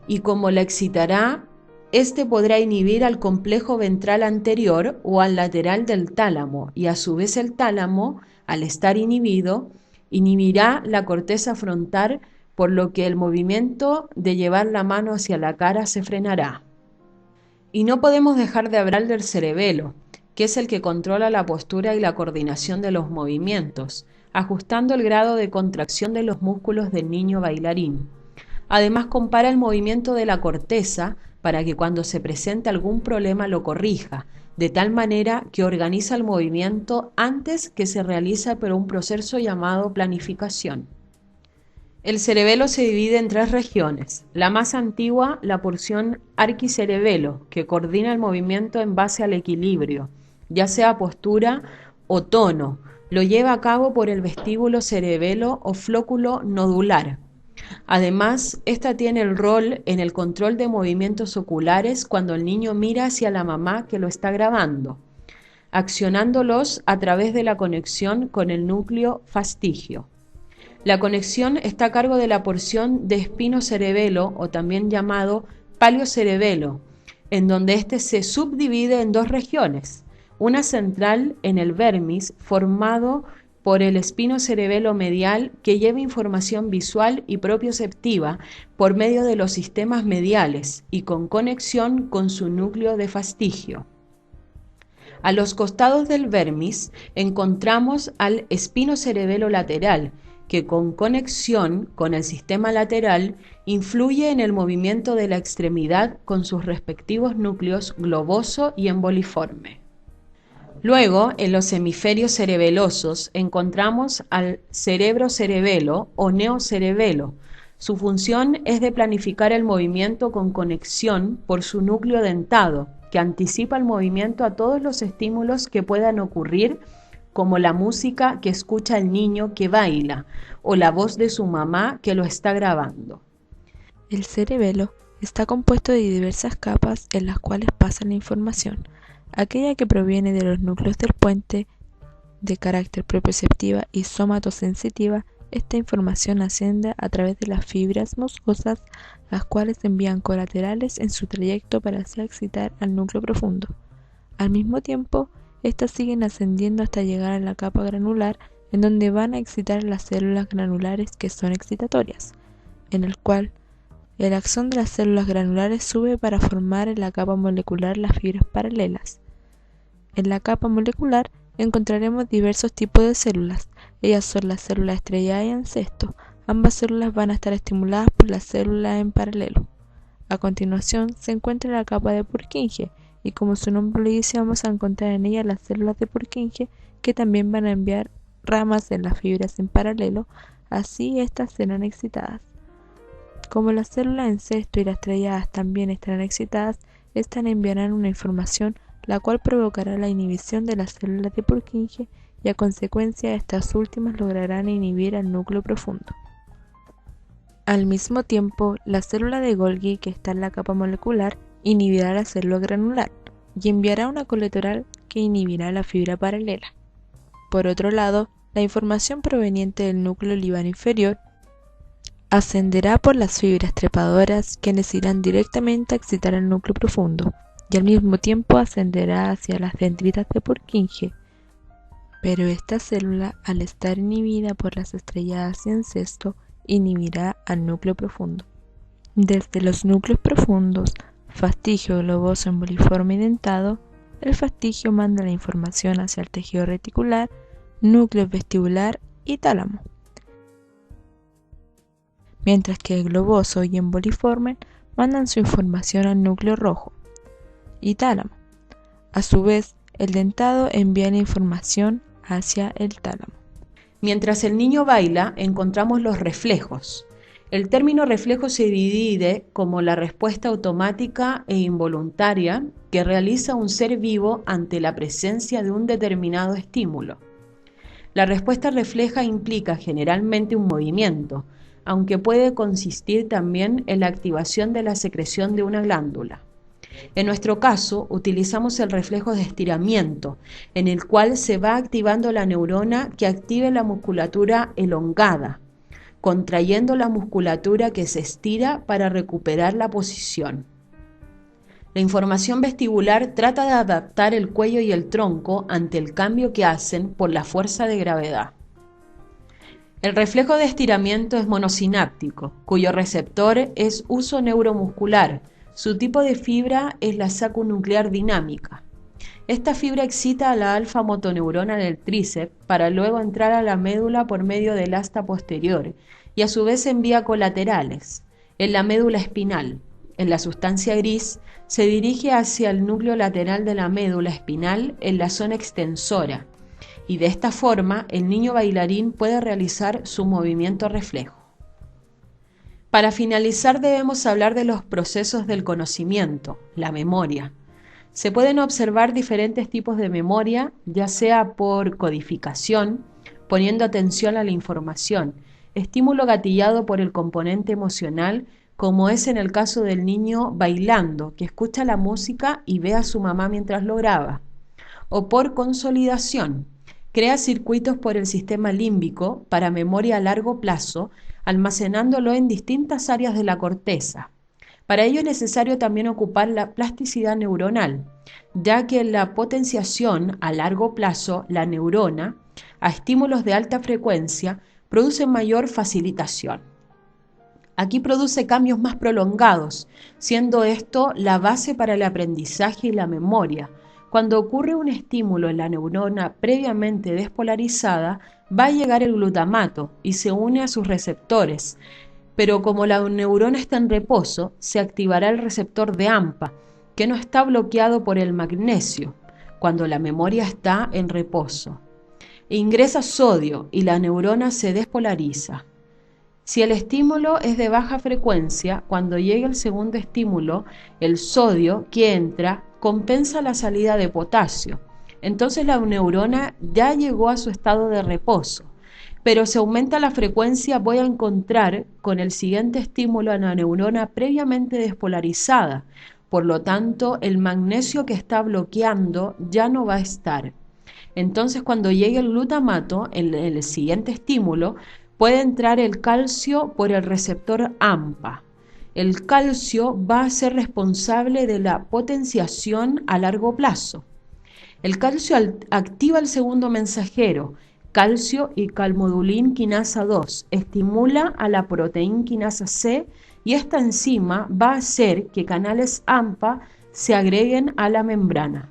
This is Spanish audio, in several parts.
y como la excitará, este podrá inhibir al complejo ventral anterior o al lateral del tálamo, y a su vez el tálamo, al estar inhibido, inhibirá la corteza frontal, por lo que el movimiento de llevar la mano hacia la cara se frenará. Y no podemos dejar de hablar del cerebelo, que es el que controla la postura y la coordinación de los movimientos, ajustando el grado de contracción de los músculos del niño bailarín. Además, compara el movimiento de la corteza para que cuando se presente algún problema lo corrija, de tal manera que organiza el movimiento antes que se realiza por un proceso llamado planificación. El cerebelo se divide en tres regiones. La más antigua, la porción arquicerebelo, que coordina el movimiento en base al equilibrio, ya sea postura o tono. Lo lleva a cabo por el vestíbulo cerebelo o flóculo nodular. Además, esta tiene el rol en el control de movimientos oculares cuando el niño mira hacia la mamá que lo está grabando, accionándolos a través de la conexión con el núcleo fastigio. La conexión está a cargo de la porción de espinocerebelo, o también llamado paliocerebelo, en donde éste se subdivide en dos regiones, una central en el vermis, formado por el espinocerebelo medial, que lleva información visual y propioceptiva por medio de los sistemas mediales y con conexión con su núcleo de fastigio. A los costados del vermis encontramos al espinocerebelo lateral, que con conexión con el sistema lateral influye en el movimiento de la extremidad con sus respectivos núcleos globoso y emboliforme. Luego, en los hemisferios cerebelosos encontramos al cerebrocerebelo o neocerebelo. Su función es de planificar el movimiento con conexión por su núcleo dentado, que anticipa el movimiento a todos los estímulos que puedan ocurrir, como la música que escucha el niño que baila o la voz de su mamá que lo está grabando. El cerebelo está compuesto de diversas capas en las cuales pasa la información. Aquella que proviene de los núcleos del puente, de carácter propioceptiva y somatosensitiva, esta información asciende a través de las fibras muscosas, las cuales envían colaterales en su trayecto para hacer excitar al núcleo profundo. Al mismo tiempo, estas siguen ascendiendo hasta llegar a la capa granular, en donde van a excitar las células granulares que son excitatorias, en el cual el axón de las células granulares sube para formar en la capa molecular las fibras paralelas. En la capa molecular encontraremos diversos tipos de células. Ellas son las células estrelladas y ancesto. Ambas células van a estar estimuladas por las células en paralelo. A continuación se encuentra la capa de Purkinje, y como su nombre lo dice, vamos a encontrar en ella las células de Purkinje, que también van a enviar ramas en las fibras en paralelo, así estas serán excitadas. Como las células en cesto y las estrelladas también estarán excitadas, estas enviarán una información la cual provocará la inhibición de las células de Purkinje, y a consecuencia estas últimas lograrán inhibir al núcleo profundo. Al mismo tiempo, la célula de Golgi, que está en la capa molecular, inhibirá la célula granular y enviará una colateral que inhibirá la fibra paralela. Por otro lado, la información proveniente del núcleo libano inferior ascenderá por las fibras trepadoras, quienes irán directamente a excitar el núcleo profundo, y al mismo tiempo ascenderá hacia las dendritas de Purkinje. Pero esta célula, al estar inhibida por las estrelladas y ancesto, inhibirá al núcleo profundo. Desde los núcleos profundos, fastigio globoso emboliforme y dentado, el fastigio manda la información hacia el tejido reticular, núcleo vestibular y tálamo, mientras que el globoso y emboliforme mandan su información al núcleo rojo y tálamo. A su vez, el dentado envía la información hacia el tálamo. Mientras el niño baila, encontramos los reflejos. El término reflejo se divide como la respuesta automática e involuntaria que realiza un ser vivo ante la presencia de un determinado estímulo. La respuesta refleja implica generalmente un movimiento, aunque puede consistir también en la activación de la secreción de una glándula. En nuestro caso, utilizamos el reflejo de estiramiento, en el cual se va activando la neurona que active la musculatura elongada. contrayendo la musculatura que se estira para recuperar la posición. La información vestibular trata de adaptar el cuello y el tronco ante el cambio que hacen por la fuerza de gravedad. El reflejo de estiramiento es monosináptico, cuyo receptor es uso neuromuscular. Su tipo de fibra es la saconuclear dinámica. Esta fibra excita a la alfa-motoneurona del tríceps para luego entrar a la médula por medio del asta posterior y a su vez envía colaterales. En la médula espinal, en la sustancia gris, se dirige hacia el núcleo lateral de la médula espinal en la zona extensora, y de esta forma el niño bailarín puede realizar su movimiento reflejo. Para finalizar debemos hablar de los procesos del conocimiento, la memoria. Se pueden observar diferentes tipos de memoria, ya sea por codificación, poniendo atención a la información, estímulo gatillado por el componente emocional, como es en el caso del niño bailando, que escucha la música y ve a su mamá mientras lo graba, o por consolidación, crea circuitos por el sistema límbico para memoria a largo plazo, almacenándolo en distintas áreas de la corteza. Para ello es necesario también ocupar la plasticidad neuronal, ya que en la potenciación a largo plazo, la neurona, a estímulos de alta frecuencia, produce mayor facilitación. Aquí produce cambios más prolongados, siendo esto la base para el aprendizaje y la memoria. Cuando ocurre un estímulo en la neurona previamente despolarizada, va a llegar el glutamato y se une a sus receptores, pero como la neurona está en reposo, se activará el receptor de AMPA, que no está bloqueado por el magnesio, cuando la memoria está en reposo. Ingresa sodio y la neurona se despolariza. Si el estímulo es de baja frecuencia, cuando llegue el segundo estímulo, el sodio que entra compensa la salida de potasio. Entonces la neurona ya llegó a su estado de reposo. Pero si aumenta la frecuencia, voy a encontrar con el siguiente estímulo a la neurona previamente despolarizada. Por lo tanto, el magnesio que está bloqueando ya no va a estar. Entonces, cuando llegue el glutamato, en el siguiente estímulo, puede entrar el calcio por el receptor AMPA. El calcio va a ser responsable de la potenciación a largo plazo. El calcio activa el segundo mensajero, calcio y calmodulin quinasa 2, estimula a la proteína quinasa C y esta enzima va a hacer que canales AMPA se agreguen a la membrana.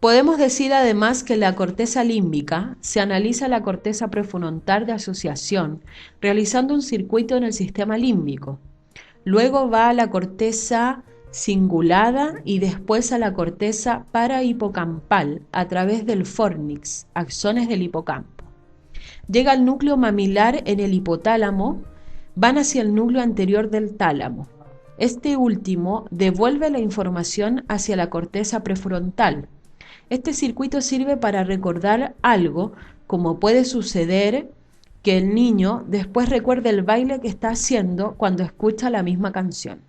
Podemos decir además que en la corteza límbica se analiza la corteza prefrontal de asociación, realizando un circuito en el sistema límbico. Luego va a la corteza cingulada y después a la corteza parahipocampal a través del fornix, axones del hipocampo. Llega al núcleo mamilar en el hipotálamo, van hacia el núcleo anterior del tálamo. Este último devuelve la información hacia la corteza prefrontal. Este circuito sirve para recordar algo, como puede suceder que el niño después recuerde el baile que está haciendo cuando escucha la misma canción.